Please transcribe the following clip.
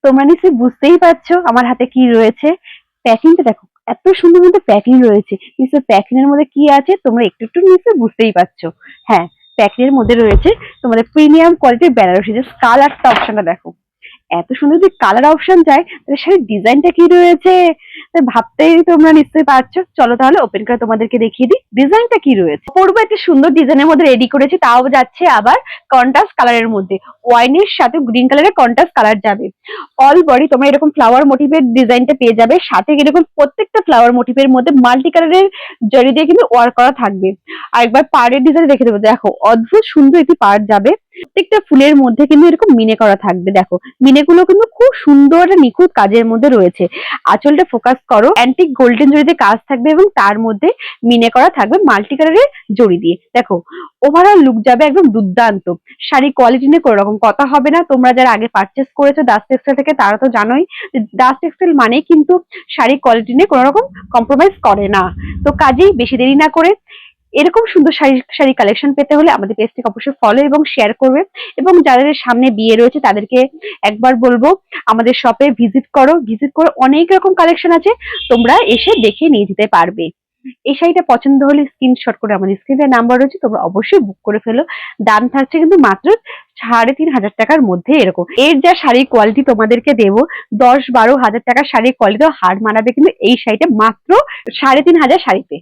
তোমরা নিশ্চয়ই বুঝতেই পারছো আমার হাতে কি রয়েছে। প্যাকিংটা দেখো, এত সুন্দর মধ্যে প্যাকিং রয়েছে। নিশ্চয় প্যাকিং এর মধ্যে কি আছে তোমরা একটু একটু নিশ্চয়ই বুঝতেই পারছো। হ্যাঁ, প্যাকিং এর মধ্যে রয়েছে তোমাদের প্রিমিয়াম কোয়ালিটির বেনারসি। যে কালারটা অপশনটা দেখো, এত সুন্দর যদি কালার অপশন যায় তাহলে শাড়ির ডিজাইনটা কি রয়েছে ভাবতেই তোমরা নিশ্চয়ই পারছো। চলো তাহলে ওপেন করে তোমাদেরকে দেখিয়ে দিই ডিজাইনটা কি রয়েছে। পূর্ব একটা সুন্দর ডিজাইনের মধ্যে রেডি করেছি, তাও যাচ্ছে আবার কন্ট্রাস্ট কালারের মধ্যে। ওয়াইনের সাথে গ্রিন কালারের কন্ট্রাস্ট কালার যাবে। অল বডি তোমরা এরকম ফ্লাওয়ার মোটিভের ডিজাইনটা পেয়ে যাবে, সাথে এরকম প্রত্যেকটা ফ্লাওয়ার মোটিভের মধ্যে মাল্টি কালারের জরি দিয়ে কিন্তু ওয়ার্ক করা থাকবে। আর একবার পাড়ের ডিজাইন দেখে দেবো, দেখো অদ্ভুত সুন্দর একটি পাড় যাবে। প্রত্যেকটা ফুলের মধ্যে কিন্তু এরকম মিনে করা থাকবে। দেখো মিনেগুলো কিন্তু খুব সুন্দর নিখুঁত কাজের মধ্যে রয়েছে। আঁচলটা ফোকাস করো, অ্যান্টিক গোল্ডেন জড়িতে কাজ থাকবে এবং তার মধ্যে মিনে করা থাকবে মাল্টি কালারের জড়ি দিয়ে। দেখো ওভারঅল লুক যাবে একদম দুর্দান্ত। শাড়ি কোয়ালিটি নিয়ে কোনো রকম কথা হবে না। তোমরা যারা আগে পারচেস করেছো দাস টেক্সটাইল থেকে তারা তো জানোই দাস টেক্সটাইল মানেই কিন্তু শাড়ি কোয়ালিটি নিয়ে কোনো রকম কম্প্রোমাইজ করে না। তো কাজেই বেশি দেরি না করে এরকম সুন্দর শাড়ি কালেকশন পেতে হলে আমাদের পেজটিকে অবশ্যই ফলো এবং শেয়ার করবে। এবং যাদের সামনে বিয়ে রয়েছে তাদেরকে একবার বলবো আমাদের শপে ভিজিট করো। ভিজিট করে অনেক রকম কালেকশন আছে, তোমরা এসে দেখে নিয়ে যেতে পারবে। এই শাড়িটা পছন্দ হলে স্ক্রিনশট করে আমাদের স্ক্রিনে নাম্বার রয়েছে, তোমরা অবশ্যই বুক করে ফেলো। দাম থাকছে কিন্তু মাত্র 3,500 টাকার মধ্যে। এরকম এর যা শাড়ির কোয়ালিটি তোমাদেরকে দেবো, 10-12 হাজার টাকার শাড়ির কোয়ালিটি হার মানাবে কিন্তু এই শাড়িটা মাত্র 3,500 শাড়িতে।